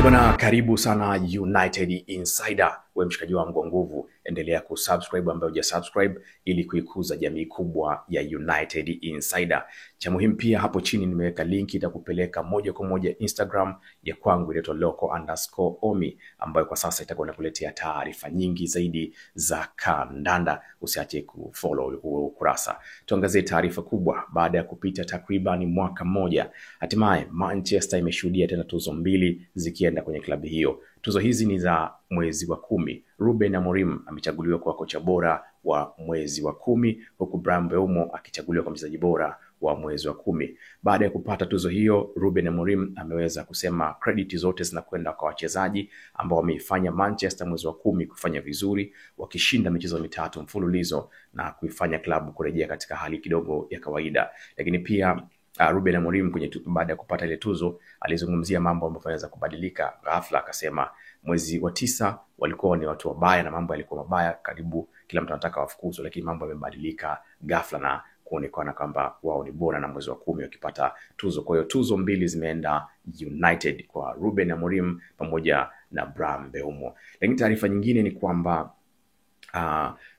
Bwana, karibu sana United Insider. Wewe mshikaji wangu wa nguvu, endelea kusubscribe ambaye hujasubscribe ili kuikuza jamii kubwa ya United Insider. Cha muhimu pia, hapo chini nimeweka link itakupeleka moja kwa moja Instagram ya kwangu inaitwa loco_omi, ambayo kwa sasa itakuwa inakuletea taarifa nyingi zaidi za kandanda. Usiache kufollow huo ukurasa. Tuangazie taarifa kubwa. Baada ya kupita takriban mwaka mmoja, hatimaye Manchester imeshuhudia tena tuzo mbili zikienda kwenye klabu hiyo. Tuzo hizi ni za mwezi wa 10. Ruben Amorim amechaguliwa kwa kocha bora wa mwezi wa 10, huku Bryan Mbeumo akichaguliwa kwa mchezaji bora wa mwezi wa 10. Baada ya kupata tuzo hiyo, Ruben Amorim ameweza kusema credit zote zinakwenda kwa wachezaji ambao wameifanya Manchester mwezi wa 10 kufanya vizuri, wakishinda michezo mitatu mfululizo na kuifanya klabu kurejea katika hali kidogo ya kawaida. Lakini pia Ruben Amorim baada ya kupata ile tuzo alizungumzia mambo ambayo yanaweza kubadilika ghafla. Akasema mwezi wa 9 walikuwa ni watu wabaya na mambo yalikuwa mabaya, karibu kila mtu anataka wafukuzwe, lakini mambo yamebadilika ghafla na kuonekana kwamba wao ni bora na mwezi wa 10 wakipata tuzo. Kwa hiyo tuzo mbili zimeenda United kwa Ruben Amorim pamoja na Bryan Mbeumo. Lakini taarifa nyingine ni kwamba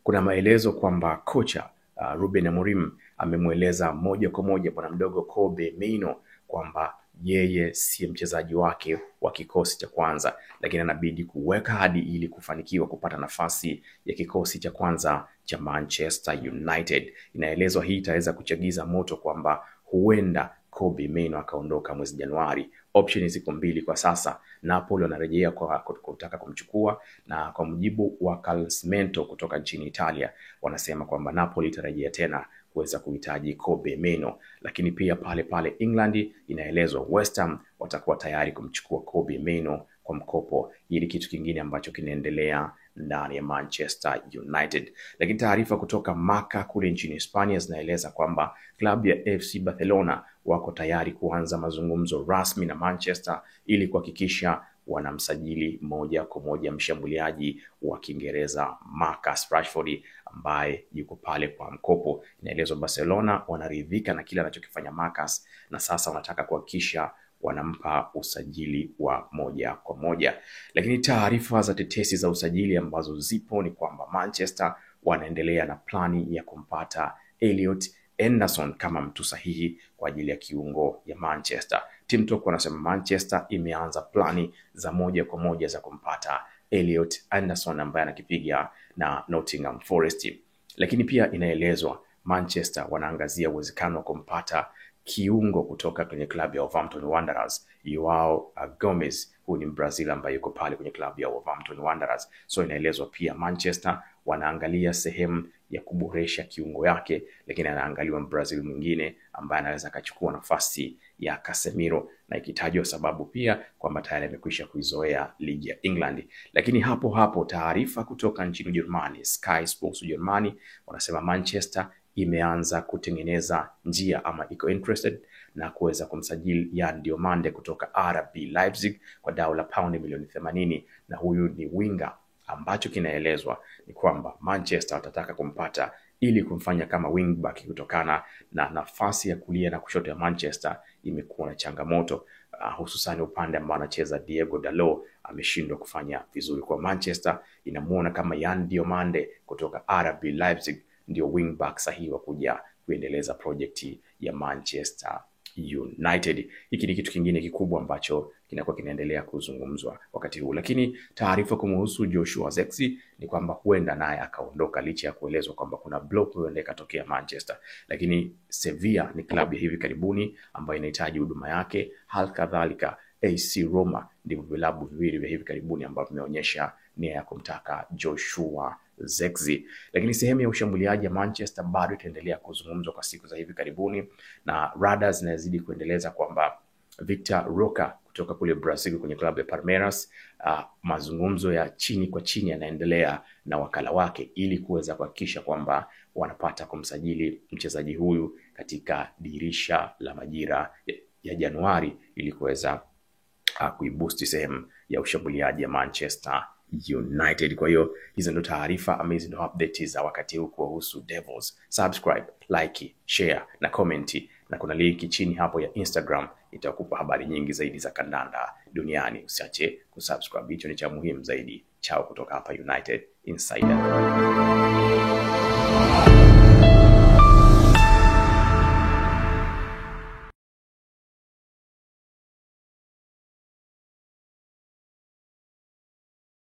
kuna maelezo kwamba kocha Ruben Amorim amemweleza moja kwa moja bwana mdogo Kobbie Mainoo kwamba yeye si mchezaji wake wa kikosi cha kwanza, lakini anabidi kuweka hadi ili kufanikiwa kupata nafasi ya kikosi cha kwanza cha Manchester United. Inaelezwa hii itaweza kuchagiza moto kwamba huenda Kobbie Mainoo akaondoka mwezi Januari. Option ziko mbili kwa sasa. Napoli wanarejea kwa kutaka kumchukua, na kwa mujibu wa Calciomercato kutoka nchini Italia wanasema kwamba Napoli itarejea tena kuweza kuhitaji Kobbie Mainoo. Lakini pia pale England inaelezwa West Ham watakuwa tayari kumchukua Kobbie Mainoo kwa mkopo. Hili kitu kingine ambacho kinaendelea ndani ya Manchester United. Lakini taarifa kutoka Marca kule nchini Hispania zinaeleza kwamba klabu ya FC Barcelona wako tayari kuanza mazungumzo rasmi na Manchester ili kuhakikisha wanamsajili moja kwa moja mshambuliaji wa Kiingereza Marcus Rashford ambaye yuko pale kwa mkopo. Inaelezwa Barcelona wanaridhika na kile anachokifanya Marcus na sasa wanataka kuhakikisha wanampa usajili wa moja kwa moja. Lakini taarifa za tetesi za usajili ambazo zipo ni kwamba Manchester wanaendelea na plani ya kumpata Elliot Anderson kama mtu sahihi kwa ajili ya kiungo ya Manchester. Team Talk wanasema Manchester imeanza plani za moja kwa moja za kumpata Elliot Anderson ambaye anakipiga na Nottingham Forest. Lakini pia inaelezwa Manchester wanaangazia uwezekano wa kumpata kiungo kutoka kwenye klabu ya Wolverhampton Wanderers, Joao Gomez. Huyu ni Brazil ambaye yuko pale kwenye klabu ya Wolverhampton Wanderers. So inaelezwa pia Manchester wanaangalia sehemu ya kuboresha kiungo yake, lakini anaangaliwa Brazil mwingine ambaye anaweza akachukua nafasi ya Casemiro, na ikitajwa sababu pia kwamba tayari amekwisha kuizoea ligi ya England. Lakini hapo taarifa kutoka nchini Ujerumani, Sky Sports Ujerumani wanasema Manchester imeanza kutengeneza njia ama iko interested na kuweza kumsajili Yan Diomande kutoka RB Leipzig kwa dau la paundi milioni 80, na huyu ni winga. Ambacho kinaelezwa ni kwamba Manchester watataka kumpata ili kumfanya kama wingback kutokana na nafasi ya kulia na kushoto ya Manchester imekuwa na changamoto, hususan upande ambao anacheza Diego Dalot ameshindwa kufanya vizuri. Kwa Manchester inamuona kama Yan Diomande kutoka RB Leipzig ndio wingback sahihi wa kuja kuendeleza project ya Manchester United. Hiki ni kitu kingine kikubwa ambacho kinakuwa kinaendelea kuzungumzwa wakati huu. Lakini taarifa kumhusu Joshua Zexi ni kwamba huenda naye akaondoka, licha ya kuelezwa kwamba kuna block huenda ikatokea Manchester. Lakini Sevilla ni klabu ya hivi karibuni ambayo inahitaji huduma yake. Halikadhalika AC Roma ndivyo vilabu viwili vya hivi karibuni ambavyo vimeonyesha nia ya kumtaka Joshua Zexi. Lakini sehemu ya ushambuliaji ya Manchester bado itaendelea kuzungumzwa kwa siku za hivi karibuni, na radars zinazidi kuendeleza kwamba Victor Roque kutoka kule Brazil kwenye klabu ya Palmeiras, mazungumzo ya chini kwa chini yanaendelea na wakala wake ili kuweza kuhakikisha kwamba wanapata kumsajili mchezaji huyu katika dirisha la majira ya Januari ili kuweza kuiboost sehemu ya ushambuliaji ya Manchester United. Kwa hiyo hizo ndio taarifa amazing, ndio updates za wakati huu kuhusu Devils. Subscribe, like, share na comment, na kuna link chini hapo ya Instagram itakupa habari nyingi zaidi za kandanda duniani. Usiache kusubscribe, hicho ni cha muhimu zaidi. Chao kutoka hapa United Insider.